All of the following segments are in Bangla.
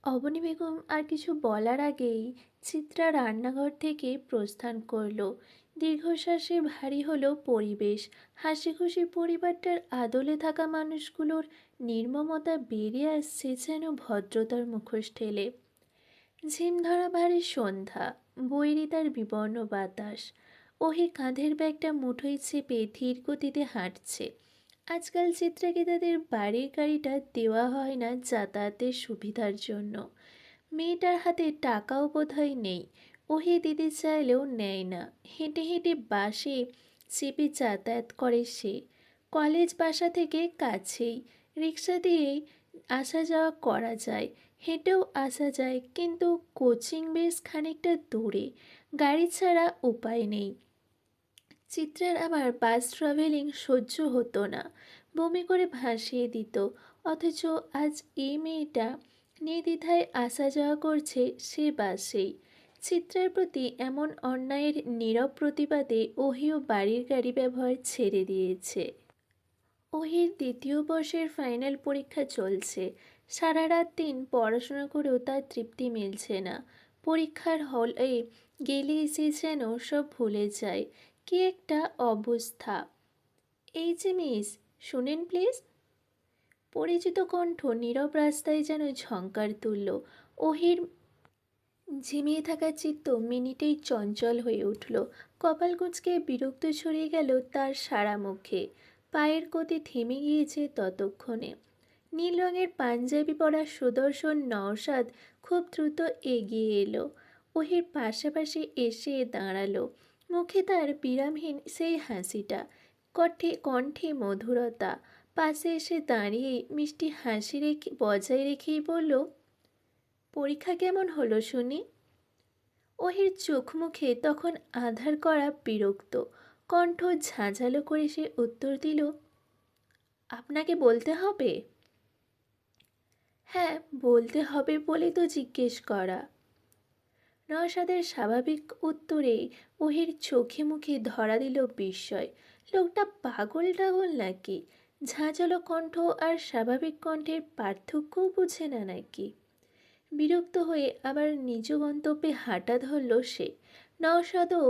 অবনী বেগম আর কিছু বলার আগেই চিত্রা রান্নাঘর থেকে প্রস্থান করলো। দীর্ঘশ্বাসে ভারী হলো পরিবেশ। হাসি খুশি পরিবারটার আদলে থাকা মানুষগুলোর নির্মমতা বেরিয়ে আসছে যেন ভদ্রতার মুখোশ ঠেলে। ঝিমধরা ভারী সন্ধ্যা, বৈরী তার বিবর্ণ বাতাস। ওহি কাঁধের ব্যাগটা মুঠোয় চেপে ধীর গতিতে হাঁটছে। আজকাল চিত্রাকে তাদের বাড়ির গাড়িটা দেওয়া হয় না যাতায়াতের সুবিধার জন্য। মেয়েটার হাতে টাকাও বোধহয় নেই। ওহি দিতে চাইলেও নেয় না। হেঁটে হেঁটে বাসে চেপে যাতায়াত করে সে। কলেজ বাসা থেকে কাছেই, রিক্সা দিয়েই আসা যাওয়া করা যায়, হেঁটেও আসা যায়, কিন্তু কোচিং বেশ খানিকটা দূরে, গাড়ি ছাড়া উপায় নেই। চিত্রার আবার বাস ট্রাভেলিং সহ্য হতো না, বমি করে ভাসিয়ে দিত। অথচ আজ এই মেয়েটা নির্দ্বিধায় আসা যাওয়া করছে সে বাসেই। চিত্রার প্রতি এমন অন্যায়ের নীরব প্রতিবাদে ওহিও বাড়ির গাড়ি ব্যবহার ছেড়ে দিয়েছে। ওহির দ্বিতীয় বর্ষের ফাইনাল পরীক্ষা চলছে। সারা রাত দিন পড়াশোনা করেও তার তৃপ্তি মিলছে না। পরীক্ষার হলে গেলে সে যেন সব ভুলে যায়। কি একটা অবস্থা! এই যে মিস, শুনেন প্লিজ। পরিচিত কণ্ঠ নীরব রাস্তায় যেন ঝংকার তুলল। ওহির ঝিমিয়ে থাকা চিত্ত মিনিটেই চঞ্চল হয়ে উঠল। কপাল কুঁচকে বিরক্ত ছড়িয়ে গেল তার সারা মুখে। পায়ের গতি থেমে গিয়েছে ততক্ষণে। নীল রঙের পাঞ্জাবি পরা সুদর্শন নওশাদ খুব দ্রুত এগিয়ে এলো। ওহির পাশাপাশি এসে দাঁড়ালো। মুখে তার বিরামহীন সেই হাসিটা, কণ্ঠে কণ্ঠে মধুরতা। পাশে এসে দাঁড়িয়ে মিষ্টি হাসি রেখে বজায় রেখেই বলল, পরীক্ষা কেমন হলো শুনি? ওহির চোখ মুখে তখন আধার করা বিরক্ত। কণ্ঠ ঝাঁঝালো করে সে উত্তর দিল, আপনাকে বলতে হবে? হ্যাঁ, বলতে হবে বলে তো জিজ্ঞেস করা। নওশাদের স্বাভাবিক উত্তরে ওহির চোখে মুখে ধরা দিল বিস্ময়। লোকটা পাগল টাগল নাকি? ঝাঁঝালো কণ্ঠ আর স্বাভাবিক কণ্ঠের পার্থক্যও বুঝে না নাকি? বিরক্ত হয়ে আবার নিজ গন্তব্যে হাঁটা ধরল সে। নওশাদও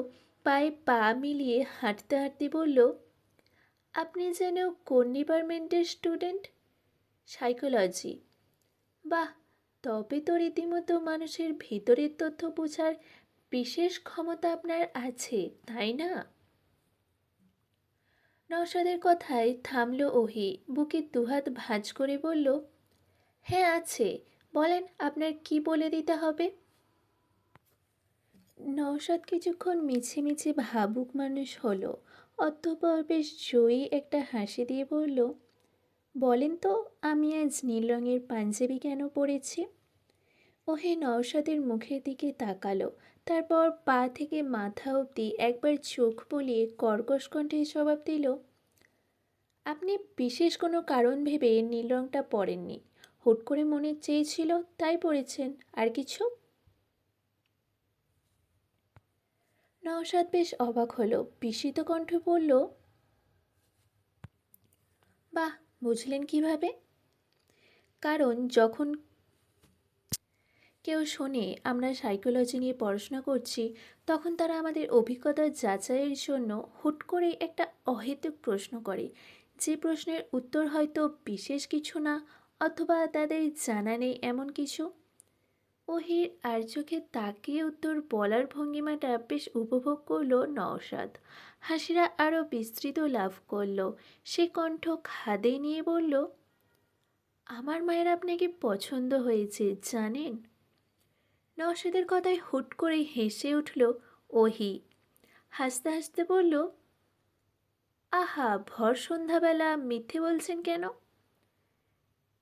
পায়ে পা মিলিয়ে হাঁটতে হাঁটতে বলল, আপনি যেন কোন ডিপার্টমেন্টের স্টুডেন্ট? সাইকোলজি। বাহ, তবে তো রীতিমতো মানুষের ভেতরের তথ্য বোঝার বিশেষ ক্ষমতা আপনার আছে, তাই না? নওশাদের কথায় থামল ওহি। বুকে দুহাত ভাঁজ করে বলল, হ্যাঁ আছে। বলেন, আপনার কি বলে দিতে হবে? নওশাদ কিছুক্ষণ মিছে মিছে ভাবুক মানুষ হলো। অতঃপর বেশ জয়ী একটা হাসি দিয়ে বলল, বলেন তো, আমি আজ নীল রঙের পাঞ্জাবি কেন পরেছি? ওহে নওশাদের মুখের দিকে তাকালো। তারপর পা থেকে মাথা অবধি একবার চোখ বুলিয়ে কর্কশ কণ্ঠে জবাব দিল, আপনি বিশেষ কোনো কারণ ভেবে নীল রঙটা পরেননি, হুট করে মনে চেয়েছিল তাই পরেছেন, আর কিছু? নওশাদ বেশ অবাক হলো, বিস্মিত কণ্ঠে বলল, বাহ, বুঝলেন কিভাবে? কারণ যখন কেউ শোনে আমরা সাইকোলজি নিয়ে পড়াশোনা করছি, তখন তারা আমাদের অভিজ্ঞতা যাচাইয়ের জন্য হুট করে একটা অহেতুক প্রশ্ন করে, যে প্রশ্নের উত্তর হয়তো বিশেষ কিছু না, অথবা তাদের জানা নেই এমন কিছু। ওহির আর চোখে তাকিয়ে উত্তর বলার ভঙ্গিমাটা বেশ উপভোগ করলো নওশাদ। হাসিরা আরও বিস্তৃত লাভ করলো। সে কণ্ঠ খাদে নিয়ে বলল, আমার মায়ের আপনাকে পছন্দ হয়েছে জানেন? নওশাদের কথায় হুট করে হেসে উঠল ওহি। হাসতে হাসতে বলল, আহা, ভর সন্ধ্যাবেলা মিথ্যে বলছেন কেন?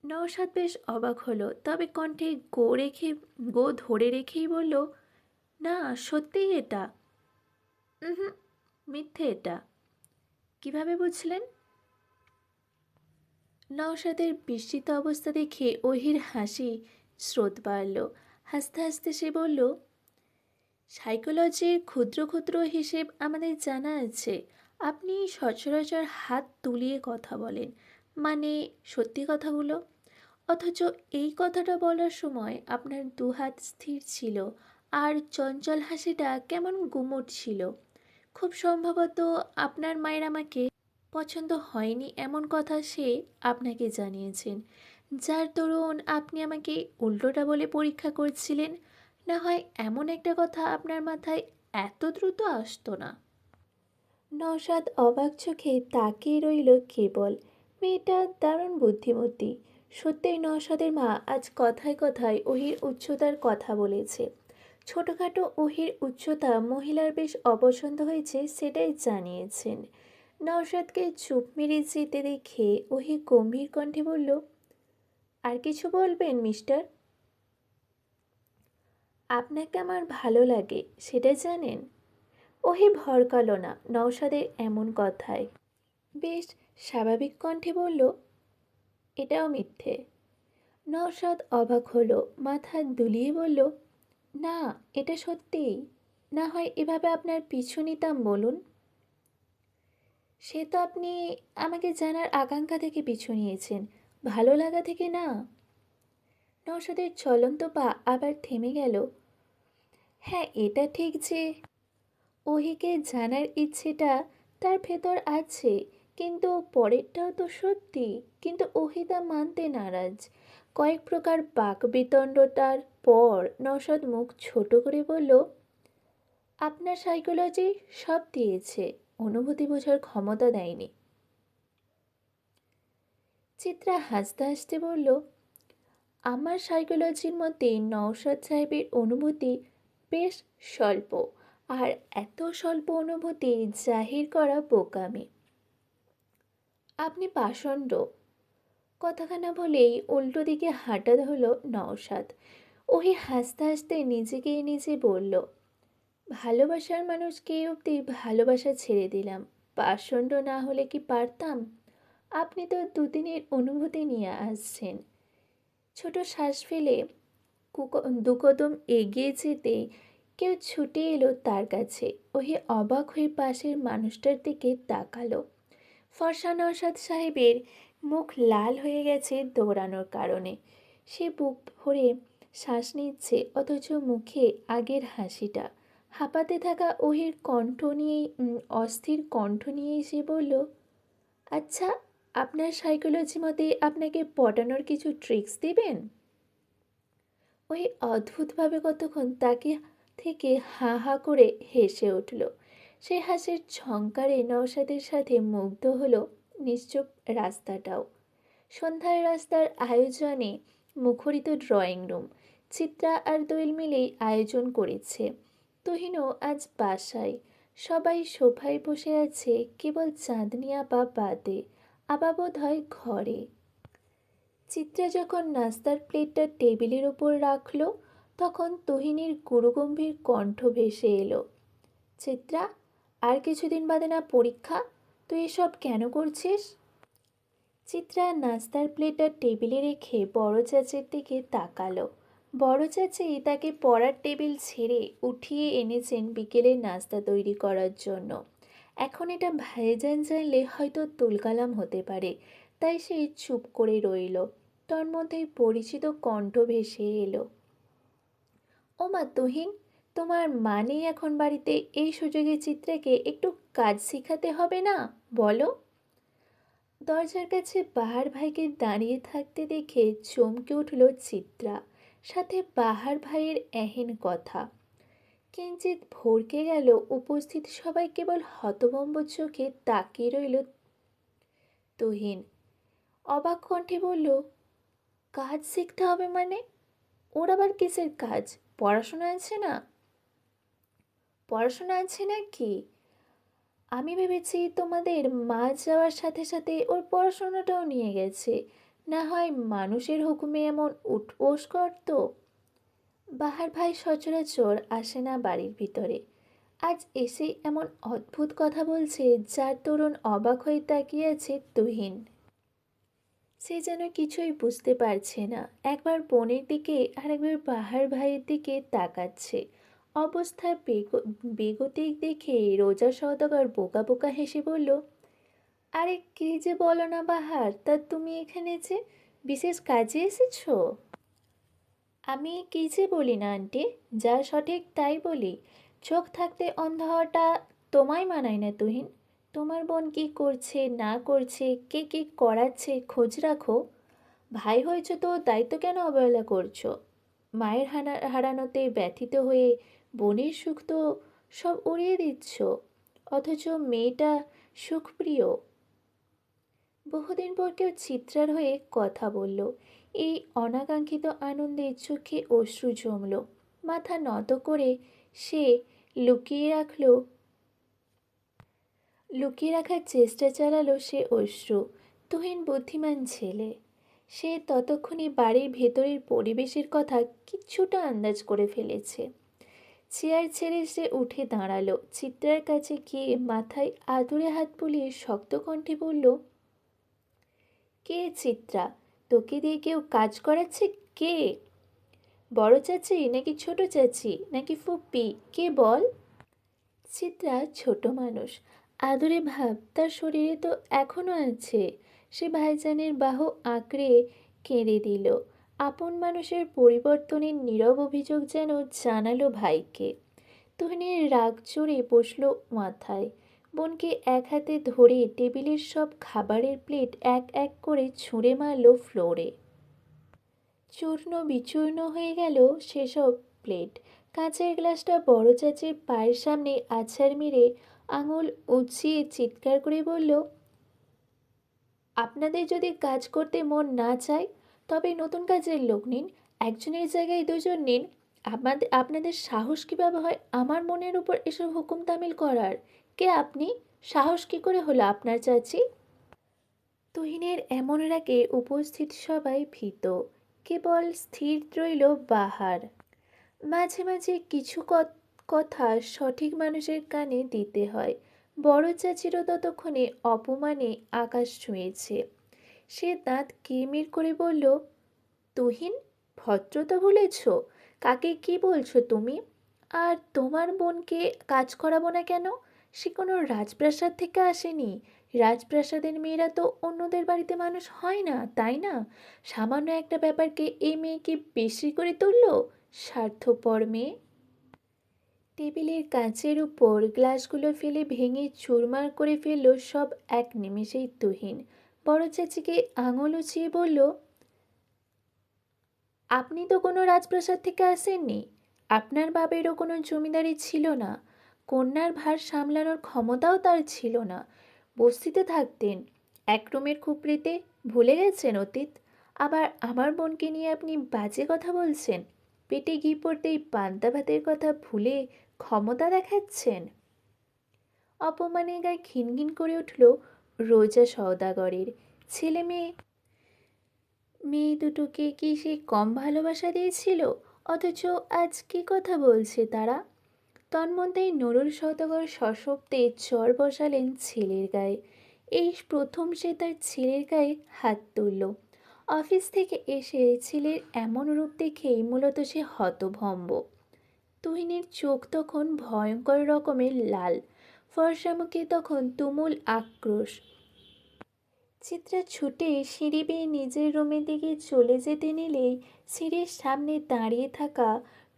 নওশাদ বেশ অবাক হলো, তবে কণ্ঠে গো ধরে রেখেই বলল, না সত্যিই এটা। হুম, মিথ্যে এটা। কিভাবে বুঝলেন? নওশাদের বিস্মিত অবস্থা দেখে ওহির হাসি স্রোত বাড়ল। হাসতে হাসতে সে বলল, সাইকোলজির ক্ষুদ্র ক্ষুদ্র হিসেব আমাদের জানা আছে। আপনি সচরাচর হাত তুলিয়ে কথা বলেন, মানে সত্যি কথাগুলো। অথচ এই কথাটা বলার সময় আপনার দুহাত স্থির ছিল আর চঞ্চল হাসিটা কেমন গুমোট ছিল। খুব সম্ভবত আপনার মায়ের আমাকে পছন্দ হয়নি এমন কথা সে আপনাকে জানিয়েছেন, যার দরুন আপনি আমাকে উল্টোটা বলে পরীক্ষা করছিলেন। না হয় এমন একটা কথা আপনার মাথায় এত দ্রুত আসতো না। নওশাদ অবাক চোখে তাকিয়ে রইল কেবল। মেয়েটা দারুণ বুদ্ধিমতী। সত্যিই নওশাদের মা আজ কথায় কথায় ওহির উচ্চতার কথা বলেছে। ছোটখাটো ওহির উচ্চতা মহিলার বেশ অপছন্দ হয়েছে সেটাই জানিয়েছেন। নওশাদকে চুপ মেরে যেতে দেখে ওহি গম্ভীর কণ্ঠে বলল, আর কিছু বলবেন মিস্টার? আপনাকে আমার ভালো লাগে সেটা জানেন। ওহি ভড়কালো না নওশাদের এমন কথায়। বেশ স্বাভাবিক কণ্ঠে বলল, এটাও মিথ্যে। নওশাদ অবাক হলো, মাথা দুলিয়ে বলল, না, এটা সত্যিই। না হয় এভাবে আপনার পিছু নিতাম বলুন। সে তো আপনি আমাকে জানার আকাঙ্ক্ষা থেকে পিছু নিয়েছেন, ভালো লাগা থেকে না। নওশাদের চলন্ত পা আবার থেমে গেল। হ্যাঁ, এটা ঠিক যে ওহিকে জানার ইচ্ছেটা তার ভেতর আছে, কিন্তু পরেরটাও তো সত্যি। কিন্তু ওহি তা মানতে নারাজ। কয়েক প্রকার বাকবিতণ্ডতার পর নওশাদ মুখ ছোট করে বলল, আপনার সাইকোলজি সব দিয়েছে, অনুভূতি বোঝার ক্ষমতা দেয়নি। চিত্রা হাসতে হাসতে বলল, আমার সাইকোলজির মতে নওশাদ সাহেবের অনুভূতি বেশ স্বল্প, আর এত স্বল্প অনুভূতি জাহির করা বোকামি। আপনি পাষণ্ড। কথাখানা বলেই উল্টো দিকে হাঁটা ধরল নওশাদ। ওহি হাসতে হাসতে নিজেকে নিজে বলল, ভালোবাসার মানুষকে অব্দি ভালোবাসা ছেড়ে দিলাম, পাষণ্ড না হলে কি পারতাম? আপনি তো দুদিনের অনুভূতি নিয়ে আসছেন। ছোট শ্বাস ফেলে দুকদম এগিয়ে যেতে কেউ ছুটে এলো তার কাছে। ওহি অবাক হয়ে পাশের মানুষটার দিকে তাকালো। ফরসা নওশাদ সাহেবের মুখ লাল হয়ে গেছে দৌড়ানোর কারণে। সে বুক ভরে শ্বাস নিচ্ছে, অথচ মুখে আগের হাসিটা। হাঁপাতে থাকা ওহির কণ্ঠ নিয়েই অস্থির কণ্ঠ নিয়েই সে বলল, আচ্ছা, আপনার সাইকোলজি মতে আপনাকে পটানোর কিছু ট্রিক্স দিবেন? ওই অদ্ভুতভাবে কতক্ষণ তাকে থেকে হা হা করে হেসে উঠল। সে হাসির ঝংকারে নওশাদের সাথে মুগ্ধ হলো নিশ্চুপ রাস্তাটাও। সন্ধ্যার রাস্তার আয়োজনে মুখরিত ড্রয়িং রুম। চিত্রা আর দোয়েল মিলেই আয়োজন করেছে। তুহিনও আজ বাসায়। সবাই সোফায় বসে আছে, কেবল চাঁদনি আপা বাদে। আপা বোধ হয় ঘরে। চিত্রা যখন নাস্তার প্লেটটা টেবিলের ওপর রাখল, তখন তুহিনীর গুরুগম্ভীর কণ্ঠ ভেসে এলো, চিত্রা, আর কিছুদিন বাদে না পরীক্ষা? তুই এসব কেন করছিস? চিত্রা নাস্তার প্লেটটা টেবিলে রেখে বড় চাচির দিকে তাকালো। বড় চাচি তাকে পড়ার টেবিল ছেড়ে উঠিয়ে এনেছেন বিকেলের নাস্তা তৈরি করার জন্য। এখন এটা ভাইজান জানলে হয়তো তুলকালাম হতে পারে, তাই সে চুপ করে রইল। তন্মধ্যেই পরিচিত কণ্ঠ ভেসে এলো, ও মা তুহিন, তোমার মানেই এখন বাড়িতে, এই সুযোগে চিত্রাকে একটু কাজ শেখাতে হবে না, বলো? দরজার কাছে বাহার ভাইকে দাঁড়িয়ে থাকতে দেখে চমকে উঠল চিত্রা। সাথে বাহার ভাইয়ের এহেন কথা। কিঞ্চিত ভড়কে গেল। উপস্থিত সবাই কেবল হতভম্ব চোখে তাকিয়ে রইল। তুহিন অবাক কণ্ঠে বলল, কাজ শিখতে হবে মানে? ওর আবার কিসের কাজ? পড়াশোনা আছে না? পড়াশোনা আছে না কি? আমি ভেবেছি তোমাদের মা যাওয়ার সাথে সাথে ওর পড়াশোনাটাও নিয়ে গেছে। না হয় মানুষের হুকুমে এমন উঠবোস করতো। বাহার ভাই সচরাচর আসে না বাড়ির ভিতরে। আজ এসে এমন অদ্ভুত কথা বলছে, যার দরুন অবাক হয়ে তাকিয়ে আছে তুহিন। সে যেন কিছুই বুঝতে পারছে না। একবার বোনের দিকে আর একবার বাহার ভাইয়ের দিকে তাকাচ্ছে। অবস্থা বেগতিক দেখে রোজা সওদাগর বোকা বোকা হেসে বলল, আরে কি যে বলো না বাহার, তা তুমি এখানে যে? বিশেষ কাজে এসেছো? আমি কি যে বলি না আন্টি, যা সঠিক তাই বলি। চোখ থাকতে অন্ধ হওয়াটা তোমায় মানায় না তুহিন। তোমার বোন কি করছে না করছে, কে কি করাচ্ছে খোঁজ রাখো। ভাই হয়েছে তো দায়িত্ব কেন অবহেলা করছো? মায়ের হারানোতে ব্যথিত হয়ে বোনের সুখ তো সব উড়িয়ে দিচ্ছ, অথচ মেয়েটা সুখপ্রিয়। বহুদিন পর কেউ চিত্রার হয়ে কথা বলল। এই অনাকাঙ্ক্ষিত আনন্দে চোখে অশ্রু জমল। মাথা নত করে সে লুকিয়ে রাখল লুকিয়ে রাখার চেষ্টা চালালো সে অশ্রু। তুহিন বুদ্ধিমান ছেলে। সে ততক্ষণে বাড়ির ভেতরের পরিবেশের কথা কিছুটা আন্দাজ করে ফেলেছে। চেয়ার ছেড়ে সে উঠে দাঁড়ালো। চিত্রার কাছে গিয়ে মাথায় আদুরে হাত বুলিয়ে শক্ত কণ্ঠে বলল, কে চিত্রা? তোকে দিয়ে কেউ কাজ করাচ্ছে? কে? বড় চাচি নাকি ছোট চাচি নাকি ফুপ্পি, কে বল? চিত্রা ছোট মানুষ, আদুরে ভাব তার শরীরে তো এখনো আছে। সে ভাইজানের বাহু আঁকড়ে কেঁদে দিল। আপন মানুষের পরিবর্তনের নীরব অভিযোগ যেন জানালো ভাইকে। তুহিনের রাগ চড়ে বসল মাথায়। বোনকে এক হাতে ধরে টেবিলের সব খাবারের প্লেট এক এক করে ছুঁড়ে মারল ফ্লোরে। চূর্ণ বিচূর্ণ হয়ে গেল সেসব প্লেট। কাঁচের গ্লাসটা বড় চাচির পায়ের সামনে আছাড় মেরে আঙুল উঁচিয়ে চিৎকার করে বলল, আপনাদের যদি কাজ করতে মন না চায় তবে নতুন কাজের লোক নিন, একজনের জায়গায় দুজন নিন। আপনাদের সাহস কীভাবে হয় আমার মনের উপর এসব হুকুম তামিল করার? কে আপনি? সাহস কী করে হলো আপনার চাচি? তুহিনের এমন রাগে উপস্থিত সবাই ভীত। কেবল স্থির রইল বাহার। মাঝে মাঝে কিছু কথা সঠিক মানুষের কানে দিতে হয়। বড় চাচিরও ততক্ষণে অপমানে আকাশ ছুঁয়েছে। সে দাঁত কিরমির করে বলল, তুহিন, ভদ্রতা ভুলেছ? কাকে কি বলছো তুমি? আর তোমার বোনকে কাজ করাবো না কেন? সে কোনো রাজপ্রাসাদ থেকে আসেনি। রাজপ্রাসাদের মেয়েরা তো অন্যদের বাড়িতে মানুষ হয় না, তাই না? সামান্য একটা ব্যাপারকে এই মেয়েকে বেশি করে তুললো। স্বার্থপর মেয়ে। টেবিলের কাঁচের উপর গ্লাসগুলো ফেলে ভেঙে চুরমার করে ফেলল সব এক নিমেষেই তুহিন। বড় চাচিকে আঙুল উঁচিয়ে বলল, আপনি তো কোনো রাজপ্রাসাদ থেকে আসেননি। আপনার বাপেরও কোনো জমিদারি ছিল না। কন্যার ভার সামলানোর ক্ষমতাও তার ছিল না। বস্তিতে থাকতেন এক রুমের খুপড়িতে। ভুলে গেছেন অতীত? আবার আমার বোনকে নিয়ে আপনি বাজে কথা বলছেন। পেটে ঘি পড়তেই পান্তা ভাতের কথা ভুলে ক্ষমতা দেখাচ্ছেন। অপমানে গায়ে ঘিনঘিন করে উঠল রোজা সওদাগরের। ছেলে মেয়ে দুটোকে কি সে কম ভালোবাসা দিয়েছিল? অথচ আজ কী কথা বলছে তারা? তন্মধ্যেই নুরুল সওদাগর সশব্দে চর বসালেন ছেলের গায়ে। এই প্রথম সে তার ছেলের গায়ে হাত তুলল। অফিস থেকে এসে ছেলের এমন রূপ দেখেই মূলত সে হতভম্ব। তুহিনের চোখ তখন ভয়ঙ্কর রকমের লাল, ফর্সা মুখে তখন তুমুল আক্রোশ। চিত্রা ছুটে সিঁড়ি বেয়ে নিজের রুমের দিকে চলে যেতে নিলেই সিঁড়ির সামনে দাঁড়িয়ে থাকা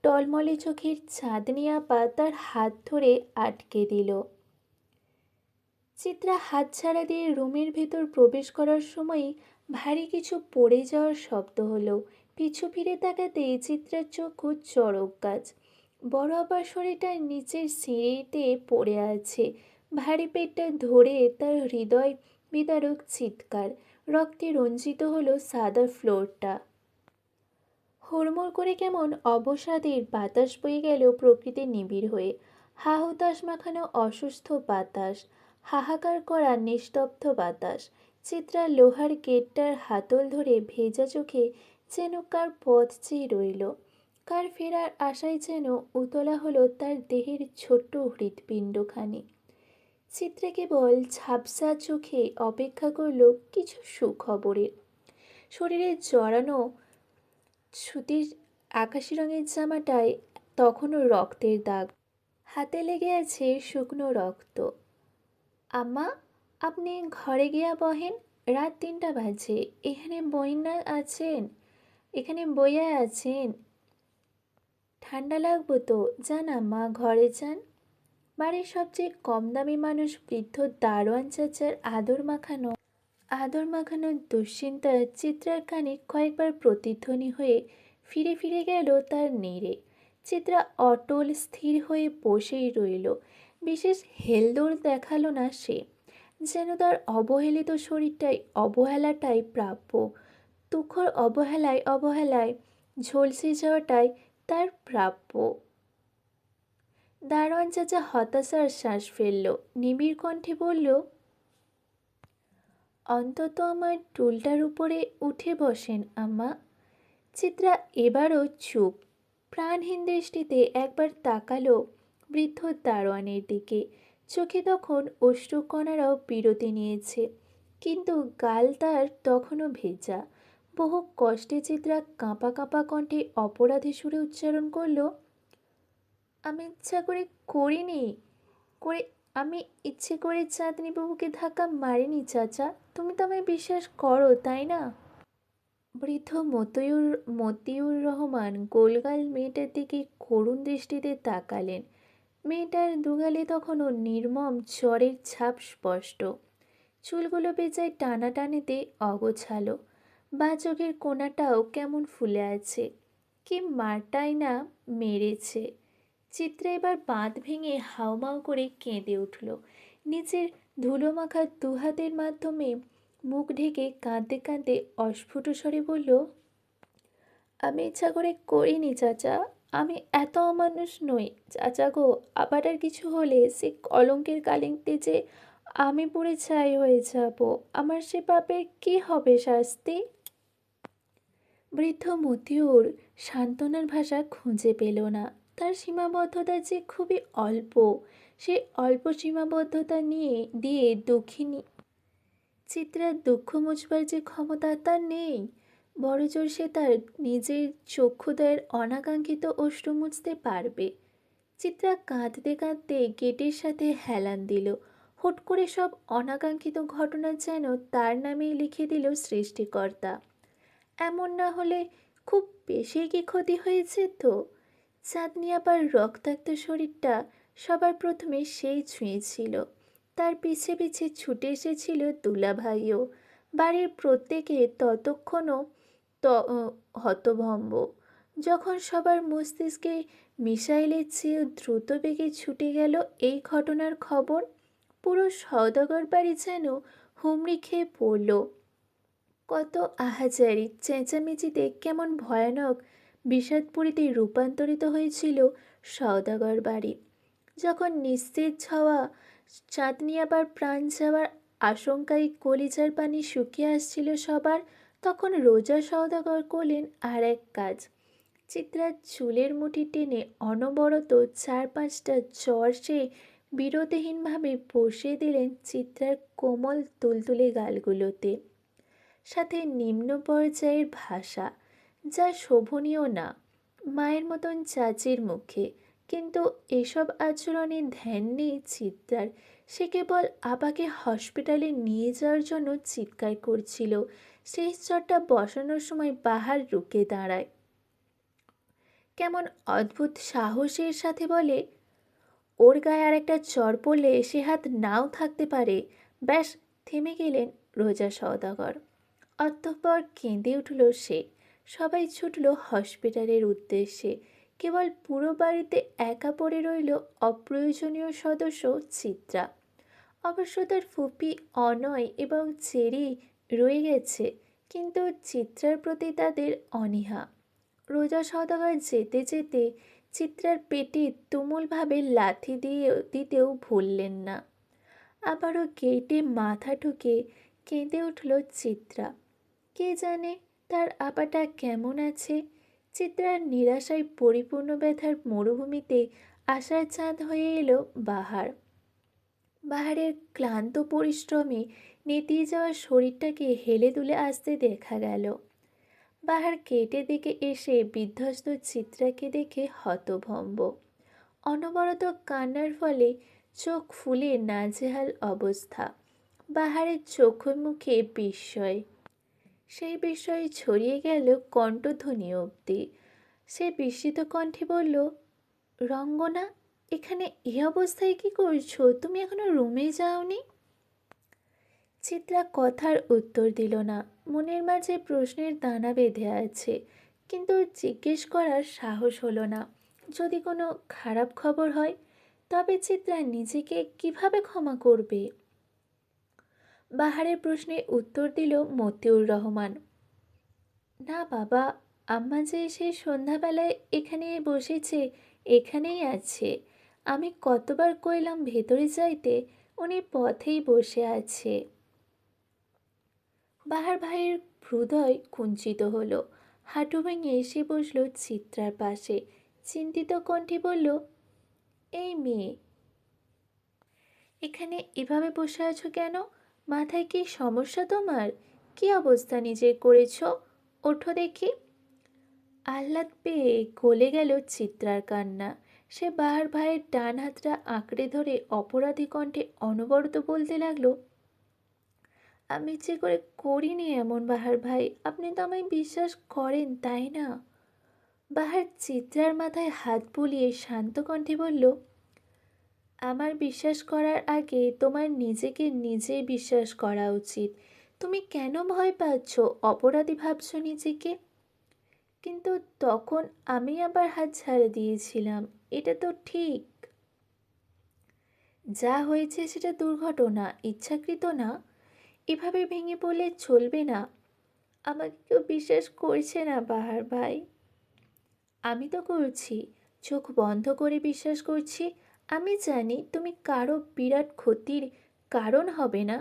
টলমলে চোখের চাঁদনি আপা তার হাত ধরে আটকে দিল। চিত্রা হাতছাড়া দিয়ে রুমের ভেতর প্রবেশ করার সময়ই ভারী কিছু পড়ে যাওয়ার শব্দ হলো। পিছু ফিরে তাকাতেই চিত্রার চক্ষু চড়ক গাছ। বড় আপার শরীরটা নিচের সিঁড়িতে পড়ে আছে। ভারী পেটটা ধরে তার হৃদয় বিদারক চিৎকার। রক্তে রঞ্জিত হলো সাদা ফ্লোরটা। হুড়মুড় করে কেমন অবসাদের বাতাস বয়ে গেল প্রকৃতির নিবিড় হয়ে। হা হুতাশ মাখানো অসুস্থ বাতাস, হাহাকার করা নিস্তব্ধ বাতাস। চিত্রা লোহার গেটটার হাতল ধরে ভেজা চোখে যেন কার পথ চেয়ে রইল। কার ফেরার আশায় যেন উতলা হলো তার দেহের ছোট্ট হৃৎপিণ্ডখানি। চিত্রা কেবল ঝাপসা চোখে অপেক্ষা করল কিছু সুখবরের। শরীরে জড়ানো সুতির আকাশি রঙের জামাটায় তখনও রক্তের দাগ। হাতে লেগে আছে শুকনো রক্ত। আম্মা, আপনি ঘরে গিয়া বহেন, রাত ৩টা বাজে। এখানে বইনা আছেন? এখানে বইয়া আছেন? ঠান্ডা লাগবো তো। যান আম্মা, ঘরে যান। বাড়ির সবচেয়ে কম দামি মানুষ বৃদ্ধ দারোয়ান চাচার আদর মাখানো দুশ্চিন্তা চিত্রার কানে কয়েকবার প্রতিধ্বনি হয়ে ফিরে ফিরে গেল তার নীড়ে। চিত্রা অটল স্থির হয়ে বসেই রইল। বিশেষ হেলদোল দেখালো না সে। যেন তার অবহেলিত অবহেলাটাই প্রাপ্য। তুখোর অবহেলায় অবহেলায় ঝলসে যাওয়াটাই তার প্রাপ্য। দারোয়ান চাচা হতাশার শ্বাস ফেলল, নিবিড় কণ্ঠে বলল, অন্তত আমার টুলটার উপরে উঠে বসেন আম্মা। চিত্রা এবারও চুপ। প্রাণহীন দৃষ্টিতে একবার তাকালো বৃদ্ধ দারোয়ানের দিকে। চোখে তখন অশ্রুকণারাও বিরতি নিয়েছে, কিন্তু গাল তার তখনও ভেজা। বহু কষ্টে চিত্রা কাঁপা কাঁপা কণ্ঠে অপরাধী সুরে উচ্চারণ করল, আমি ইচ্ছা করিনি করে আমি ইচ্ছে করে চাঁদনি বাবুকে ধাক্কা মারিনি চাচা। তুমি তো আমায় বিশ্বাস করো, তাই না? বৃদ্ধ মতিউর রহমান গোলগাল মেয়েটার দিকে করুণ দৃষ্টিতে তাকালেন। মেয়েটার দুগালে তখনও নির্মম জ্বরের ছাপ স্পষ্ট। চুলগুলো বেজায় টানাটানিতে অগোছালো। বাঁ চোখের কোণাটাও কেমন ফুলে আছে। কি মারটাই না মেরেছে। চিত্রা এবার বাঁধ ভেঙে হাউমাউ করে কেঁদে উঠল। নিজের ধুলোমাখা দুহাতের মাধ্যমে মুখ ঢেকে কাঁদতে কাঁদতে অস্ফুট স্বরে বলল, আমি ইচ্ছা করে করিনি চাচা। আমি এত অমানুষ নই চাচা গো। আবার আর কিছু হলে সে কলঙ্কের কালিতে যে আমি পুড়ে ছাই হয়ে যাব। আমার সে পাপের কি হবে শাস্তি? বৃদ্ধ মতিউর সান্ত্বনার ভাষা খুঁজে পেল না। তার সীমাবদ্ধতা যে খুবই অল্প। সেই অল্প সীমাবদ্ধতা দিয়ে দুঃখিনী চিত্রার দুঃখ মুছবার যে ক্ষমতা তার নেই। বড়জোর সে তার নিজের চক্ষুদয়ের অনাকাঙ্ক্ষিত অশ্রু মুছতে পারবে। চিত্রা কাঁদতে কাঁদতে গেটের সাথে হেলান দিল। হুট করে সব অনাকাঙ্ক্ষিত ঘটনা যেন তার নামেই লিখে দিল সৃষ্টিকর্তা। এমন না হলে খুব বেশি কি ক্ষতি হয়েছে তো? চাঁদনি আবার রক্তাক্ত শরীরটা সবার প্রথমে সেই ছুঁয়েছিল। তার পিছে পিছে ছুটে এসেছিল দুলাভাইও। বাড়ির প্রত্যেকে ততক্ষণও ত হতভম্ব। যখন সবার মস্তিষ্কে মিসাইলের চেয়েও দ্রুত বেগে ছুটে গেল এই ঘটনার খবর, পুরো সওদাগর বাড়ি যেন হুমড়ি খেয়ে পড়ল। কত আহাজারি চেঁচামেচিতে কেমন ভয়ানক বিষাদপুরীতে রূপান্তরিত হয়েছিল সওদাগর বাড়ি। যখন নিশ্চিত হওয়া চাঁদনি আবার প্রাণ যাওয়ার আশঙ্কায় কলিজার পানি শুকিয়ে আসছিল সবার, তখন রোজা সওদাগর করলেন আর এক কাজ। চিত্রার চুলের মুঠি টেনে অনবরত ৪-৫টা চর সে বিরতিহীনভাবে বসিয়ে দিলেন চিত্রার কোমল তুলতুলে গালগুলোতে। সাথে নিম্ন পর্যায়ের ভাষা, যা শোভনীয় না মায়ের মতন চাচির মুখে। কিন্তু এসব আচরণে ধ্যান নেই চিত্রার। সে কেবল আপাকে হসপিটালে নিয়ে যাওয়ার জন্য চিৎকার করছিল। সেই চরটা বসানোর সময় বাহার রুকে দাঁড়ায়। কেমন অদ্ভুত সাহসের সাথে বলে, ওর গায়ে আর একটা চর পড়লে সে হাত নাও থাকতে পারে। ব্যাস, থেমে গেলেন রোজা সওদাগর। অতঃপর কেঁদে উঠল সে। সবাই ছুটল হসপিটালের উদ্দেশ্যে। কেবল পুরো বাড়িতে একা পড়ে রইল অপ্রয়োজনীয় সদস্য চিত্রা। অবশ্য তার ফুপি অনয় এবং চেরি রয়ে গেছে, কিন্তু চিত্রার প্রতি তাদের অনীহা। রোজা সওদাগর যেতে যেতে চিত্রার পেটে তুমুলভাবে লাথি দিতেও ভুললেন না। আবারও গেটে মাথা ঠুকে কেঁদে উঠল চিত্রা। কে জানে তার আপাটা কেমন আছে? চিত্রার নিরাশায় পরিপূর্ণ ব্যথার মরুভূমিতে আশার চাঁদ হয়ে এলো বাহার। বাহারের ক্লান্ত পরিশ্রমে নেতিয়ে যাওয়া শরীরটাকে হেলে দুলে আসতে দেখা গেল। বাহার গেটে দিকে এসে বিধ্বস্ত চিত্রাকে দেখে হতভম্ব। অনবরত কান্নার ফলে চোখ ফুলে নাজেহাল অবস্থা। বাহারের চোখে মুখে বিস্ময়, সেই বিস্ময় ছড়িয়ে গেল কণ্ঠধ্বনি অবধি। সে বিস্মিত কণ্ঠে বলল, রঙ্গনা, এখানে এই অবস্থায় কি করছো? তুমি এখনো রুমে যাওনি? চিত্রা কথার উত্তর দিল না। মনের মাঝে প্রশ্নের দানা বেঁধে আছে, কিন্তু জিজ্ঞেস করার সাহস হলো না। যদি কোনো খারাপ খবর হয়, তবে চিত্রা নিজেকে কিভাবে ক্ষমা করবে? বাহারের প্রশ্নে উত্তর দিল মতিউর রহমান, না বাবা, আম্মা যে সেই সন্ধ্যাবেলায় এখানে বসেছে, এখানেই আছে। আমি কতবার কইলাম ভেতরে যাইতে, উনি পথেই বসে আছে। বাহার ভাইয়ের হৃদয় কুঞ্চিত হলো। হাঁটু ভেঙে এসে বসল চিত্রার পাশে। চিন্তিত কণ্ঠে বলল, এই মেয়ে, এখানে এভাবে বসে আছো কেন? মাথায় কি সমস্যা তোমার? কি অবস্থা নিজের করেছো? ওঠো দেখি। আহ্লাদ পেয়ে গলে গেল চিত্রার কান্না। সে বাহার ভাইয়ের ডান হাতটা আঁকড়ে ধরে অপরাধী কণ্ঠে অনবরত বলতে লাগলো, আমি ইচ্ছে করে করিনি এমন বাহার ভাই, আপনি তো আমায় বিশ্বাস করেন তাই না? বাহার চিত্রার মাথায় হাত বুলিয়ে শান্ত কণ্ঠে বলল, আমার বিশ্বাস করার আগে তোমার নিজেকে নিজেই বিশ্বাস করা উচিত। তুমি কেন ভয় পাচ্ছ, অপরাধী ভাবছো নিজেকে? কিন্তু তখন আমি আবার হাত ছাড়ে দিয়েছিলাম, এটা তো ঠিক। যা হয়েছে সেটা দুর্ঘটনা, ইচ্ছাকৃত না। এভাবে ভেঙে পড়লে চলবে না। আমাকে কেউ বিশ্বাস করছে না বাহার ভাই। আমি তো করছি, চোখ বন্ধ করে বিশ্বাস করছি। আমি জানি তুমি কারো বিরাট ক্ষতির কারণ হবে না।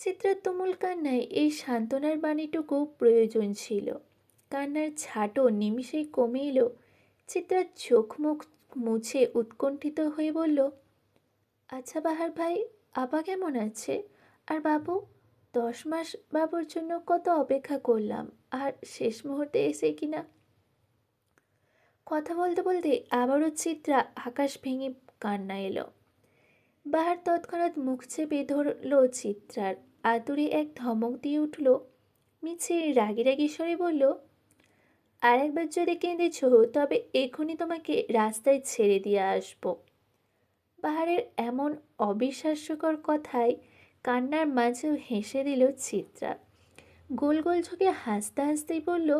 চিত্রার তুমুল কান্নায় এই সান্ত্বনার বাণীটুকু প্রয়োজন ছিল। কান্নার ছাটও নিমিষেই কমে এলো। চিত্রার চোখ মুখ মুছে উৎকণ্ঠিত হয়ে বলল, আচ্ছা বাহার ভাই, আপা কেমন আছে? আর বাবু? 10 মাস বাবুর জন্য কত অপেক্ষা করলাম, আর শেষ মুহূর্তে এসে কিনা। কথা বলতে বলতে আবারও চিত্রা আকাশ ভেঙে কান্না এলো। বাহার তৎক্ষণাৎ মুখ চেপে ধরল চিত্রার। আতুরে এক ধমক দিয়ে উঠল। মিছে রাগী রাগী স্বরে বলল, আর একবার যদি কেঁদেছ, তবে এখনই তোমাকে রাস্তায় ছেড়ে দিয়ে আসবো। বাহারের এমন অবিশ্বাস্যকর কথায় কান্নার মাঝেও হেসে দিল চিত্রা। গোল গোল চোখে হাসতে হাসতেই বলল,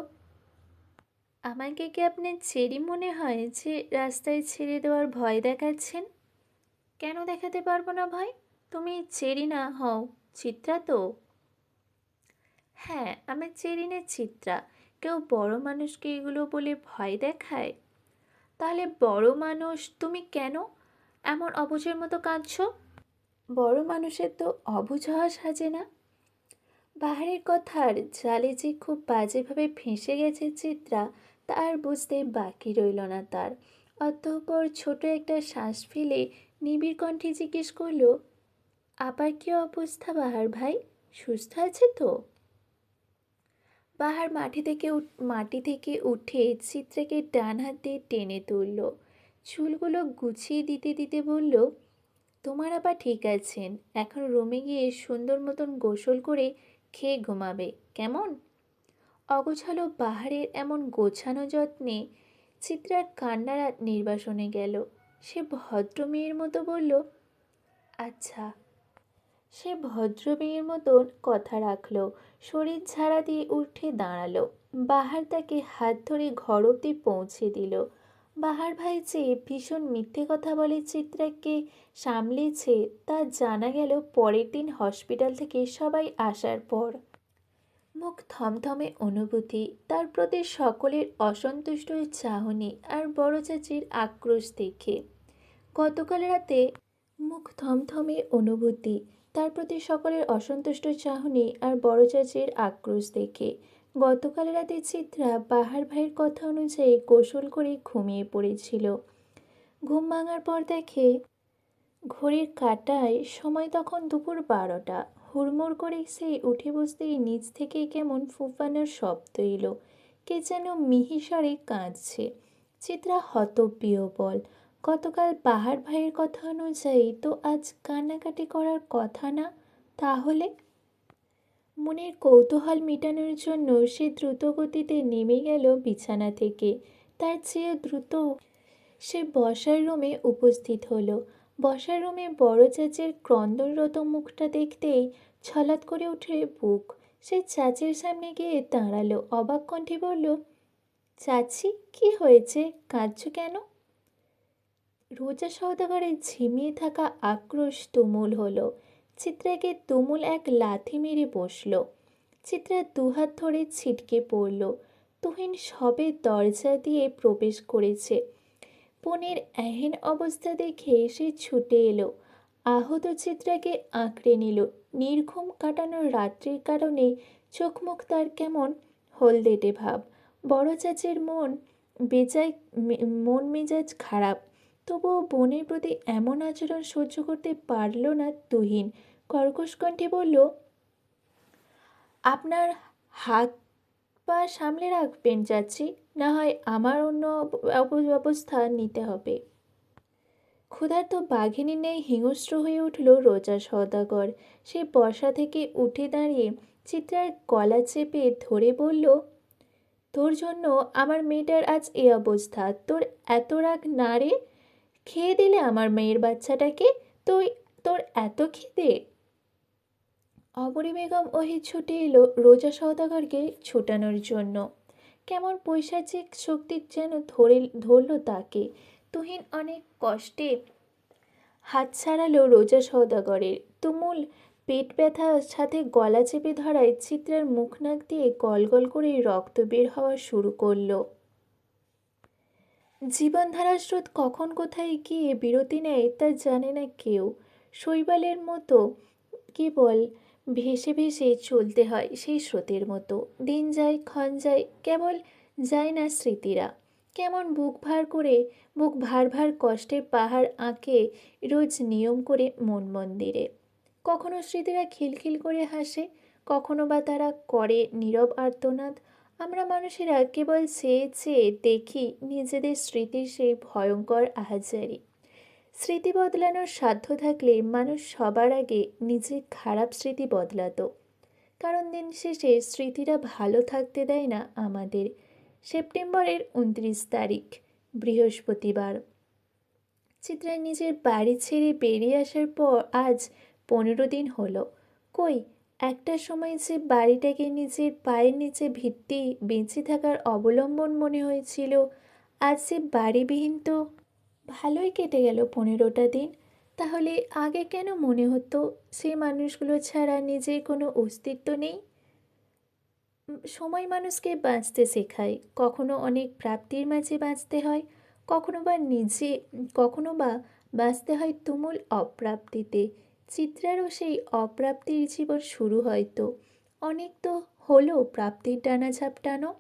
আমাকে কি আপনার চেরি মনে হয় যে রাস্তায় ছেড়ে দেওয়ার ভয় দেখাচ্ছেন? কেন দেখাতে পারবো না ভয়? তুমি চেরি না হও, চিত্রা তো। হ্যাঁ, আমি চেরি না, চিত্রা। কেউ বড় মানুষকে এগুলো বলে ভয় দেখায়? তাহলে বড় মানুষ তুমি কেন এমন অবুঝের মতো কাঁদছো? বড় মানুষের তো অবুঝ হওয়া সাজে না। বাহারের কথার জালে যে খুব বাজেভাবে ফেঁসে গেছে চিত্রা, তা আর বুঝতে বাকি রইল না তার। অতঃপর ছোট একটা শ্বাস ফেলে নিবিড় কণ্ঠে জিজ্ঞেস করল, আবার কি অবস্থা বাহার ভাই? সুস্থ আছে তো? বাহার মাটি থেকে উঠে চিত্রাকে ডান হাত দিয়ে টেনে তুলল। চুলগুলো গুছিয়ে দিতে দিতে বলল, তোমার আবার ঠিক আছেন। এখন রুমে গিয়ে সুন্দর মতন গোসল করে খেয়ে ঘুমাবে, কেমন? অগোছালো বাহারের এমন গোছানো যত্নে চিত্রার কান্নার আর নির্বাসনে গেল। সে ভদ্র মেয়ের মতো বলল, আচ্ছা। সে ভদ্র মেয়ের মতন কথা রাখল। শরীর ঝাড়া দিয়ে উঠে দাঁড়ালো। বাহার তাকে হাত ধরে ঘর অবধি পৌঁছে দিল। বাহার ভাই যে ভীষণ মিথ্যে কথা বলে চিত্রাকে সামলেছে, তা জানা গেল পরের দিন হসপিটাল থেকে সবাই আসার পর। মুখ থমথমে অনুভূতি, তার প্রতি সকলের অসন্তুষ্ট চাহনি আর বড় চাচির আক্রোশ দেখে। গতকাল রাতে মুখ থমথমে অনুভূতি, তার প্রতি সকলের অসন্তুষ্ট চাহনি আর বড় চাচির আক্রোশ দেখে গতকাল রাতে চিত্রা বাহার ভাইয়ের কথা অনুযায়ী গোসল করে ঘুমিয়ে পড়েছিল। ঘুম ভাঙার পর দেখে ঘড়ির কাঁটায় সময় তখন দুপুর 12টা। হুড়মুড় করে সে উঠে বসতেই নিচ থেকে কেমন ফুঁফানোর শব্দ এলো। কে যেন মিহিস্বরে কাঁদছে। চিত্রা হতবিহ্বল। গতকাল বাহার ভাইয়ের কথা অনুযায়ী তো আজ কান্নাকাটি করার কথা না, তাহলে মনের কৌতূহল মেটানোর জন্য সে দ্রুত গতিতে নেমে গেল বিছানা থেকে। তার চেয়েও দ্রুত সে বসার রুমে উপস্থিত হলো। বসার রুমে বড় চাচির ক্রন্দনরত মুখটা দেখতেই ছলাৎ করে উঠে বুক। সে চাচির সামনে গিয়ে দাঁড়ালো, অবাক কণ্ঠে বলল, চাচি, কি হয়েছে? কাঁদছো কেন? রোজা সওদাগরের ঝিমিয়ে থাকা আক্রোশ তুমুল হলো। চিত্রাকে তুমুল এক লাথি মেরে বসল। চিত্রা দুহাত ধরে ছিটকে পড়ল। তুহিন সবে দরজা দিয়ে প্রবেশ করেছে। বোনের এহেন অবস্থা দেখে সে ছুটে এলো, আহত চিত্রাকে আঁকড়ে নিল। নির্ঘুম কাটানোর রাত্রির কারণে চোখ মুখ তার কেমন হলদেটে ভাব। বড় চাচির বেজায় মন মেজাজ খারাপ, তবুও বোনের প্রতি এমন আচরণ সহ্য করতে পারল না তুহিন। কর্কশ কণ্ঠে বলল, আপনার হাত পা সামলে রাখবেন চাচি, না হয় আমার অন্য ব্যবস্থা নিতে হবে। ক্ষুধার্ত বাঘিনীর ন্যায় হিংস্র হয়ে উঠল রোজা সওদাগর। সে বসা থেকে উঠে দাঁড়িয়ে চিত্রার গলা চেপে ধরে বলল, তোর জন্য আমার মেয়েটার আজ এই অবস্থা। তোর এত রাগ না রে? খেয়ে দিলে আমার মেয়ের বাচ্চাটাকে। তুই, তোর এত খিদে? অবনী বেগম ওহি ছুটে এলো রোজা সওদাগরকে ছুটানোর জন্য। কেমন পৈশাচিক শক্তি যেন ধরল তাকে। তুহিন অনেক কষ্টে হাত ছাড়ালো রোজা সওদাগরের। তুমুল পেট ব্যথার সাথে গলা চেপে ধরায় চিত্রার মুখ নাক দিয়ে গলগল করে রক্ত বের হওয়া শুরু করলো। জীবনধারার স্রোত কখন কোথায় গিয়ে বিরতি নেয় তা জানে না কেউ। শৈবালের মতো কেবল ভেসে ভেসে চলতে হয় সেই স্রোতের মতো। দিন যায়, ক্ষণ যায়, কেবল যায় না স্মৃতিরা। কেমন বুক ভার ভার কষ্টের পাহাড় আঁকে রোজ নিয়ম করে মন মন্দিরে। কখনো স্মৃতিরা খিলখিল করে হাসে, কখনো বা তারা করে নীরব আর্তনাদ। আমরা মানুষেরা কেবল চেয়ে চেয়ে দেখি নিজেদের স্মৃতির সেই ভয়ঙ্কর আহাজারি। স্মৃতি বদলানোর সাধ্য থাকলে মানুষ সবার আগে নিজে খারাপ স্মৃতি বদলাতো, কারণ দিন শেষে স্মৃতিরা ভালো থাকতে দেয় না আমাদের। সেপ্টেম্বরের 29 তারিখ, বৃহস্পতিবার। চিত্রা নিজের বাড়ি ছেড়ে বেরিয়ে আসার পর আজ 15 দিন হলো। কই, একটা সময় যে বাড়িটাকে নিজের পায়ের নিচে ভিত্তি, বেঁচে থাকার অবলম্বন মনে হয়েছিল, আজ যে বাড়িবিহীন। তো ভালোই কেটে গেল 15টা দিন। তাহলে আগে কেন মনে হতো সে মানুষগুলো ছাড়া নিজের কোনো অস্তিত্ব নেই? সময় মানুষকে বাঁচতে শেখায়। কখনো অনেক প্রাপ্তির মাঝে বাঁচতে হয়, কখনো বা বাঁচতে হয় তুমুল অপ্রাপ্তিতে। চিত্রারও সেই অপ্রাপ্তির জীবন শুরু হয়তো। অনেক তো হলো প্রাপ্তির ডানা ঝাপটানো।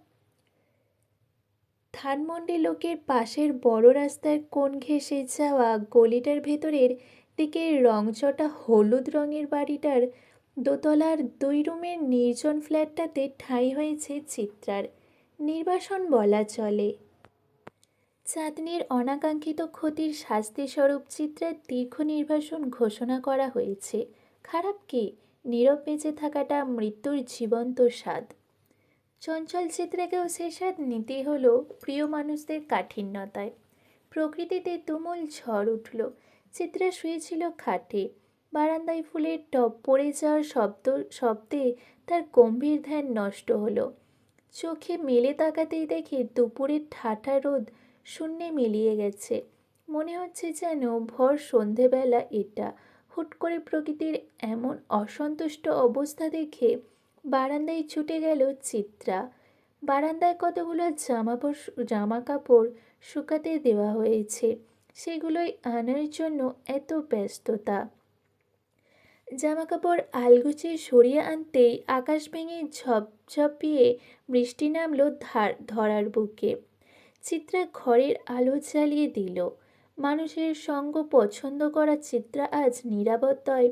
ধানমন্ডি লোকের পাশের বড় রাস্তার কোণ ঘেঁষে যাওয়া গলিটার ভেতরের দিকে রংচটা হলুদ রঙের বাড়িটার দোতলার 2 রুমের নির্জন ফ্ল্যাটটাতে ঠাঁই হয়েছে চিত্রার। নির্বাসন বলা চলে। চাঁদনির অনাকাঙ্ক্ষিত ক্ষতির শাস্তিস্বরূপ চিত্রার দীর্ঘ নির্বাসন ঘোষণা করা হয়েছে। খারাপ কি? নীরব বেঁচে থাকাটা মৃত্যুর জীবন্ত স্বাদ। চঞ্চল চিত্রাকেও সে স্বাদ নিতেই হলো প্রিয় মানুষদের কাঠিন্যতায়। প্রকৃতিতে তুমুল ঝড় উঠল। চিত্রা শুয়েছিল খাটে। বারান্দায় ফুলের টব পড়ে যাওয়ার শব্দে তার গম্ভীর ধ্যান নষ্ট হলো। চোখে মেলে তাকাতেই দেখে দুপুরের ঠাঠা রোদ শূন্যে মিলিয়ে গেছে। মনে হচ্ছে যেন ভর সন্ধেবেলা এটা। হুট করে প্রকৃতির এমন অসন্তুষ্ট অবস্থা দেখে বারান্দায় ছুটে গেল চিত্রা। বারান্দায় কতগুলো জামা কাপড় শুকাতে দেওয়া হয়েছে, সেগুলোই আনার জন্য এত ব্যস্ততা। জামাকাপড় আলগোছে সরিয়ে আনতেই আকাশ ভেঙে ঝপঝপিয়ে বৃষ্টি নামলো ধরার বুকে। চিত্রা ঘরের আলো জ্বালিয়ে দিল। মানুষের সঙ্গ পছন্দ করা চিত্রা আজ নিরাপত্তায়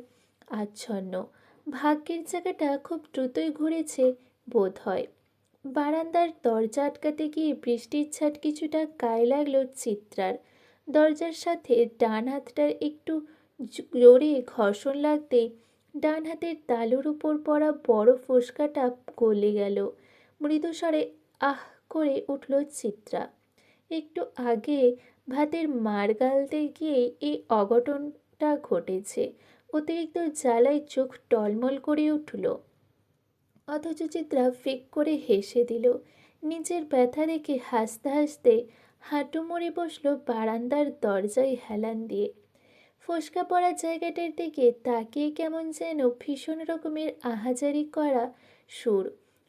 আচ্ছন্ন। ভাগ্যের জায়গাটা খুব দ্রুতই ঘুরেছে বোধ হয়। বারান্দার দরজা আটকাতে গিয়ে বৃষ্টির ছাট কিছুটা গায়ে লাগলো চিত্রার। দরজার সাথে ডান হাতটার একটু জোরে ঘর্ষণ লাগতেই ডান হাতের তালুর উপর পড়া বড় ফোসকাটা গলে গেল। মৃদুস্বরে আহ করে উঠল চিত্রা। একটু আগে ভাতের মাড় গালতে গিয়ে এই অঘটনটা ঘটেছে। অতিরিক্ত জ্বালায় চোখ টলমল করে উঠল। অথচ চিত্রা ফিক করে হেসে দিল। নিজের ব্যথা দেখে হাসতে হাসতে হাঁটু মুড়ে বসল বারান্দার দরজায় হেলান দিয়ে। ফোসকা পড়া জায়গাটার দিকে তাকিয়ে কেমন যেন ভীষণ রকমের আহাজারি করা সুর,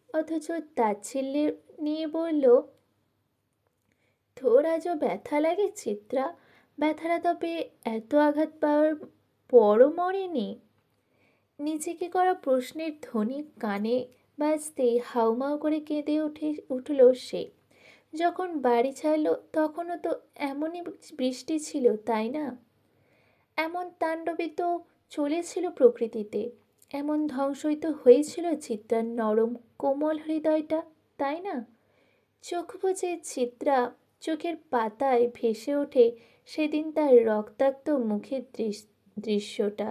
অথচ তাচ্ছিল্যে নিয়ে বলল, তোর আজও ব্যথা লাগে চিত্রা? ব্যথাটা তবে এত আঘাত পাওয়ার পরও মরেনি? নিজেকে করা প্রশ্নের ধ্বনি কানে বাজতেই হাউমাউ করে কেঁদে উঠল সে। যখন বাড়ি ছাড়ল তখনও তো এমনই বৃষ্টি ছিল, তাই না? এমন তাণ্ডবই তো চলেছিল প্রকৃতিতে। এমন ধ্বংসই তো হয়েছিল চিত্রার নরম কোমল হৃদয়টা, তাই না? চোখ বুজে চিত্রা চোখের পাতায় ভেসে ওঠে সেদিন তার রক্তাক্ত মুখের দৃশ্যটা।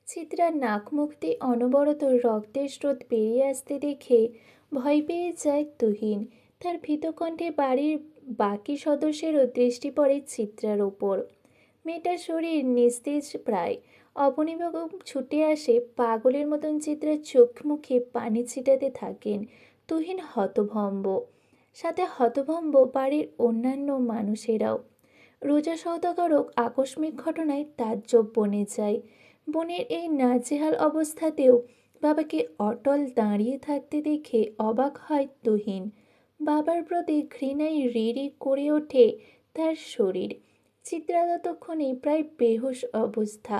চিত্রার নাক মুখ দিয়ে অনবরত রক্তের স্রোত বেরিয়ে আসতে দেখে ভয় পেয়ে যায় তুহিন। তার ভীতকণ্ঠে বাড়ির বাকি সদস্যেরও দৃষ্টি পড়ে চিত্রার ওপর। মেয়েটার শরীর নিস্তেজ প্রায়। অবনীবাবু ছুটে আসে, পাগলের মতন চিত্রার চোখ মুখে পানি ছিটাতে থাকেন। তুহিন হতভম্ব, সাথে হতভম্ব বাড়ির অন্যান্য মানুষেরাও। রোজা সওদাগরও আকস্মিক ঘটনায় তাজ্জব বনে যায়। বোনের এই নাজেহাল অবস্থাতেও বাবাকে অটল দাঁড়িয়ে থাকতে দেখে অবাক হয় তুহিন। বাবার প্রতি ঘৃণায় রিরি করে ওঠে তার শরীর। চিত্রা ততক্ষণে প্রায় বেহুশ অবস্থা।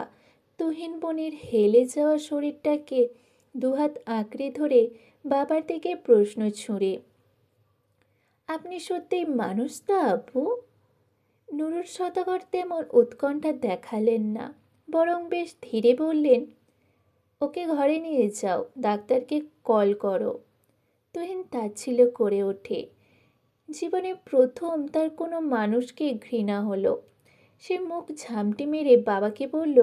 তুহিন বোনের হেলে যাওয়া শরীরটাকে দুহাত আঁকড়ে ধরে বাবার দিকে প্রশ্ন ছুঁড়ে, আপনি সত্যিই মানুষ তো আব্বু? নুরুল সওদাগর তেমন উৎকণ্ঠা দেখালেন না, বরং বেশ ধীরে বললেন, ওকে ঘরে নিয়ে যাও, ডাক্তারকে কল করো। তুহিন তাচ্ছিল্য করে ওঠে। জীবনে প্রথম তার কোনো মানুষকে ঘৃণা হলো। সে মুখ ঝামটি মেরে বাবাকে বলল,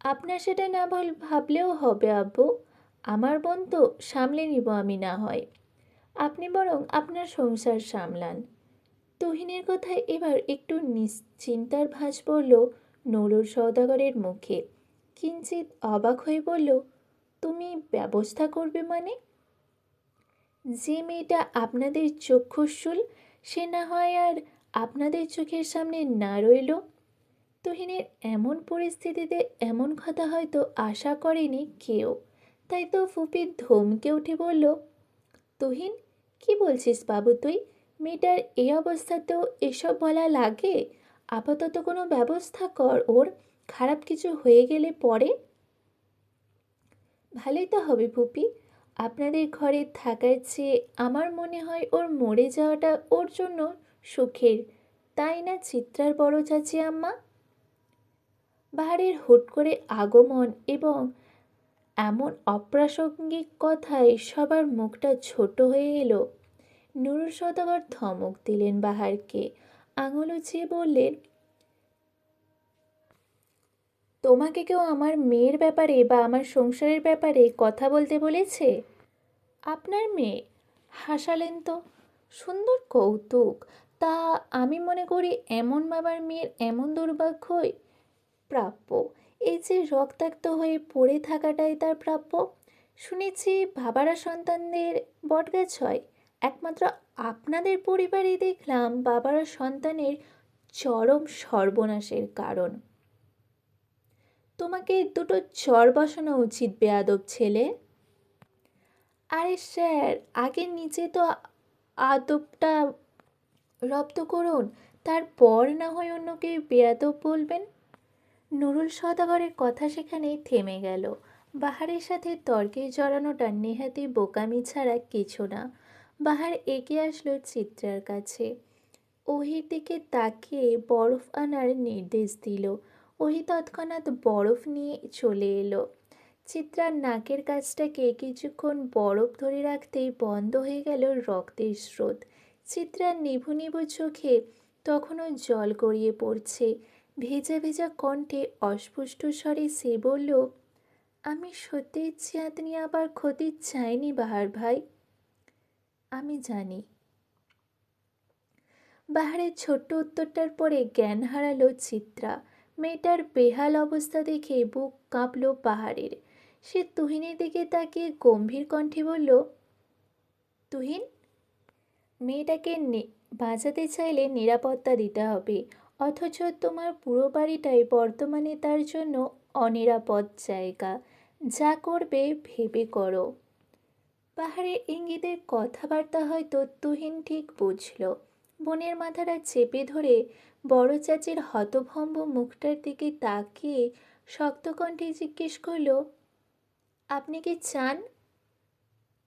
আপনার সেটা না ভাবলেও হবে আব্বু। আমার বোন তো সামলে নিব আমি না হয়। আপনি বরং আপনার সংসার সামলান। তুহিনের কথায় এবার একটু নিশ্চিন্তার ভাঁজ পড়ল নুরুল সওদাগরের মুখে। কিঞ্চিত অবাক হয়ে বলল, তুমি ব্যবস্থা করবে মানে? যে মেয়েটা আপনাদের চক্ষুশূল, সে না হয় আর আপনাদের চোখের সামনে না রইল? তুহিনের এমন পরিস্থিতিতে এমন কথা হয়তো আশা করেনি কেউ। তাই তো ফুপি ধমকে উঠে বলল, তুহিন, কি বলছিস বাবু তুই? মেয়েটার এই অবস্থাতেও এসব বলা লাগে? আপাতত কোনো ব্যবস্থা কর ওর, খারাপ কিছু হয়ে গেলে পরে। ভালোই তো হবে ফুপি, আপনাদের ঘরে থাকার চেয়ে আমার মনে হয় ওর মরে যাওয়াটা ওর জন্য সুখের, তাই না চিত্রার বড় চাচি আম্মা? বাহারের হুট করে আগমন এবং এমন অপ্রাসঙ্গিক কথায় সবার মুখটা ছোট হয়ে এলো। নুরুল সওদাগর ধমক দিলেন বাহারকে, আঙুল উঁচিয়ে বললেন, তোমাকে কেউ আমার মেয়ের ব্যাপারে বা আমার সংসারের ব্যাপারে কথা বলতে বলেছে? আপনার মেয়ে? হাসালেন তো, সুন্দর কৌতুক। তা আমি মনে করি এমন বাবার মেয়ের এমন দুর্ভাগ্যই প্রাপ্য। এই যে রক্তাক্ত হয়ে পড়ে থাকাটাই তার প্রাপ্য। শুনেছি বাবারা সন্তানদের বটগাছ হয়। একমাত্র আপনাদের পরিবারেই দেখলাম বাবারা সন্তানের চরম সর্বনাশের কারণ। তোমাকে দুটো চড় বসানো উচিত বেয়াদব ছেলে। আরে স্যার, আগে নিজে তো আদবটা রপ্ত করুন, তারপর না হয় অন্যকে বেয়াদব বলবেন। নুরুল সওদাগরের কথা সেখানেই থেমে গেল। বাহারের সাথে তর্কে জড়ানোটা নেহাতি বোকামি ছাড়া কিছু না। বাহার এগিয়ে আসলো চিত্রার কাছে। ওহির দিকে তাকিয়ে বরফ আনার নির্দেশ দিল। ওহি তৎক্ষণাৎ বরফ নিয়ে চলে এলো। চিত্রার নাকের কাছটাকে কিছুক্ষণ বরফ ধরে রাখতেই বন্ধ হয়ে গেল রক্তের স্রোত। চিত্রার নিভু নিভু চোখে তখনও জল গড়িয়ে পড়ছে। ভেজা ভেজা কণ্ঠে অস্পষ্ট স্বরে সে বলল, আমি সত্যিই চাঁদনি আবার ক্ষতি চাইনি বাহার ভাই। আমি জানি। বাহারের ছোট্ট উত্তরটার পরে জ্ঞান হারালো চিত্রা। মেয়েটার বেহাল অবস্থা দেখে বুক কাঁপল পাহাড়ের। সে তুহিনের দিকে তাকিয়ে গম্ভীর কণ্ঠে বলল, তুহিন, মেয়েটাকে বাঁচাতে চাইলে নিরাপত্তা দিতে হবে, অথচ তোমার পুরো বাড়িটাই বর্তমানে তার জন্য অনিরাপদ জায়গা। যা করবে ভেবে করো। পাহাড়ের ইঙ্গিতের কথাবার্তা হয়তো তুহিন ঠিক বুঝল। বোনের মাথাটা চেপে ধরে বড় চাচির হতভম্ব মুখটার দিকে তাকিয়ে শক্ত কণ্ঠে জিজ্ঞেস করল, আপনি কি চান?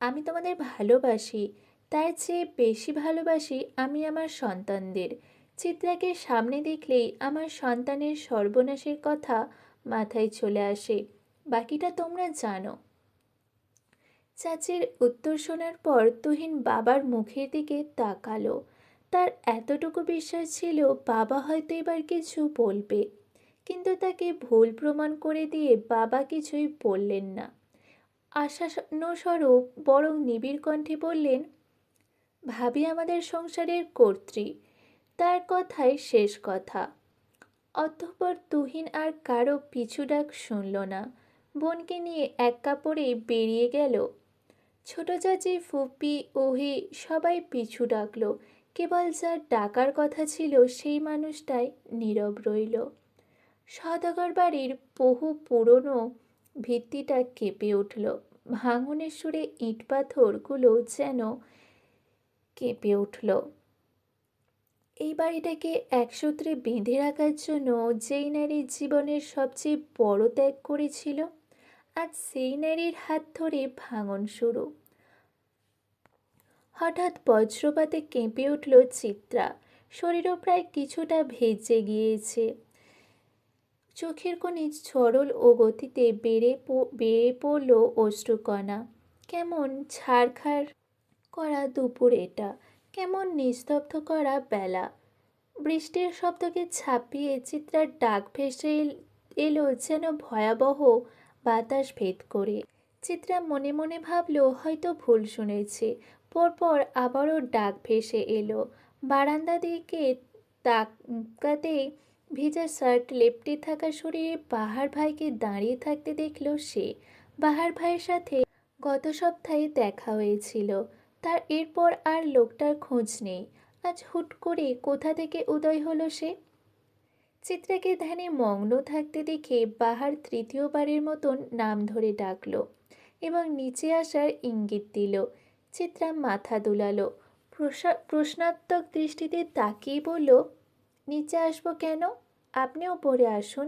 আমি তোমাদের ভালোবাসি, তার চেয়ে বেশি ভালোবাসি আমি আমার সন্তানদের। চিত্রাকে সামনে দেখলেই আমার সন্তানের সর্বনাশের কথা মাথায় চলে আসে। বাকিটা তোমরা জানো। চাচির উত্তর শোনার পর তুহিন বাবার মুখের দিকে তাকালো। তার এতটুকু বিশ্বাস ছিল বাবা হয়তো এবার কিছু বলবে, কিন্তু তাকে ভুল প্রমাণ করে দিয়ে বাবা কিছুই বললেন না। আশানুস্বরূপ বরং নিবিড় কণ্ঠে বললেন, ভাবি আমাদের সংসারের কর্ত্রী, তার কথাই শেষ কথা। অতঃপর তুহিন আর কারো পিছু ডাক শুনল না। বোনকে নিয়ে এক কাপড়ে বেরিয়ে গেল। ছোট চাচি, ফুপি, ওহি সবাই পিছু ডাকলো। কেবল যার ডাকার কথা ছিল সেই মানুষটাই নীরব রইল। সওদাগর বাড়ির বহু পুরনো ভিত্তিটা কেঁপে উঠল। ভাঙনের সুরে ইট পাথরগুলো যেন কেঁপে উঠল। এই বাড়িটাকে একসূত্রে বেঁধে রাখার জন্য যেই নারী জীবনের সবচেয়ে বড় ত্যাগ করেছিল, আজ সেই নারীর হাত ধরে ভাঙন শুরু। হঠাৎ বজ্রপাতে কেঁপে উঠল চিত্রা। শরীরও প্রায় কিছুটা ভেজে গিয়েছে। চোখের কোণে সরল ও গতিতে বেড়ে পড়ল অশ্রুকণা। কেমন ছাড়খাড় করা দুপুর এটা, কেমন নিস্তব্ধ করা বেলা। বৃষ্টির শব্দকে ছাপিয়ে চিত্রার ডাক ভেসে এলো যেন ভয়াবহ বাতাস ভেদ করে। চিত্রা মনে মনে ভাবল হয়তো ভুল শুনেছে। পরপর আবারও ডাক ভেসে এলো। বারান্দা দিকে তাকাতেই ভিজা শার্ট লেপ্টে থাকা শরীরে বাহার ভাইকে দাঁড়িয়ে থাকতে দেখল সে। বাহার ভাইয়ের সাথে গত সপ্তাহে দেখা হয়েছিল। তার এরপর আর লোকটার খোঁজ নেই। আজ হুট করে কোথা থেকে উদয় হলো সে? চিত্রাকে ধ্যানে মগ্ন থাকতে দেখে বাহার তৃতীয়বারের মতন নাম ধরে ডাকল এবং নিচে আসার ইঙ্গিত দিল। চিত্রা মাথা দুলালো। প্রশ্নাত্মক দৃষ্টিতে তাকিয়ে বলল, নিচে আসবো কেন? আপনি ওপরে আসুন।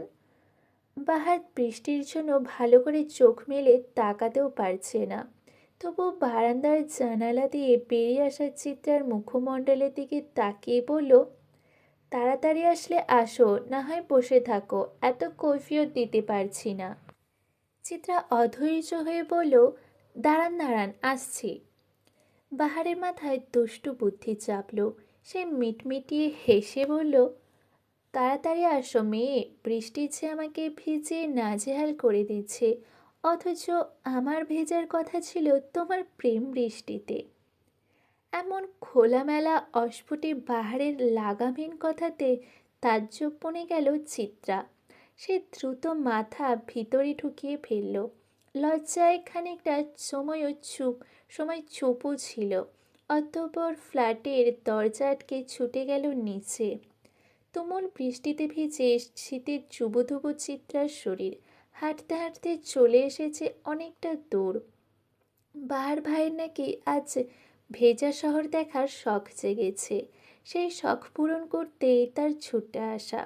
বাহার বৃষ্টির জন্য ভালো করে চোখ মেলে তাকাতেও পারছে না। তবু বারান্দার জানালা দিয়ে বেরিয়ে আসা চিত্রার মুখমণ্ডলের দিকে তাকিয়ে বলল, তাড়াতাড়ি আসলে আসো, না হয় বসে থাকো, এত কৈফিয়ত দিতে পারছি না। চিত্রা অধৈর্য হয়ে বলল, দাঁড়ান দাঁড়ান, আসছি। বাহারের মাথায় দুষ্টু বুদ্ধি চাপল। সে মিটমিটিয়ে হেসে বলল, তাড়াতাড়ি আসো মেয়ে, বৃষ্টি যে আমাকে ভিজিয়ে নাজেহাল করে দিচ্ছে, অথচ আমার ভেজার কথা ছিল তোমার প্রেম বৃষ্টিতে। এমন খোলামেলা অস্ফুটে বাহারের লাগামহীন কথাতে তাজ্জব বনে গেল চিত্রা। সে দ্রুত মাথা ভিতরে ঢুকিয়ে ফেলল। লজ্জায় খানিকটা সময় চুপও ছিল। অতঃপর ফ্ল্যাটের দরজা আটকে ছুটে গেল নিচে। তুমুল বৃষ্টিতে ভিজে শীতের চুবুধুবু চিত্রার শরীর। হাঁটতে হাঁটতে চলে এসেছে অনেকটা দূর। বাহার ভাইয়ের নাকি আজ ভেজা শহর দেখার শখ জেগেছে। সেই শখ পূরণ করতেই তার ছুটে আসা।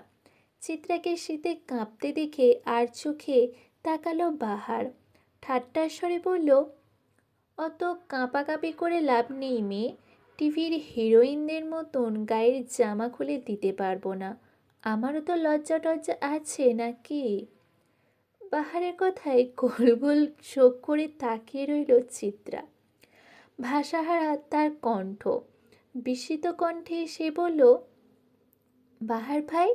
চিত্রাকে শীতে কাঁপতে দেখে আর চোখে তাকালো বাহার। ঠাট্টার স্বরে বলল, অত কাঁপাকাঁপি করে লাভ নেই মেয়ে, টিভির হিরোইনদের মতন গায়ের জামা খুলে দিতে পারবো না। আমারও তো লজ্জা টজ্জা আছে নাকি? বাহারের কথায় গোল গোল চোখ করে তাকিয়ে রইল চিত্রা। ভাষাহারা তার কণ্ঠ। বিস্মিত কণ্ঠে সে বলল, বাহার ভাই,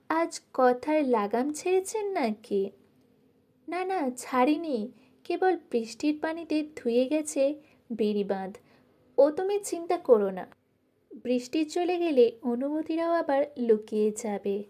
আজ কথার লাগাম ছেড়েছেন নাকি? না না, ছাড়িনি। কেবল বৃষ্টির পানিতে ধুয়ে গেছে বেড়িবাঁধ। ও তুমি চিন্তা করো না, বৃষ্টি চলে গেলে অনুভূতিরাও আবার লুকিয়ে যাবে।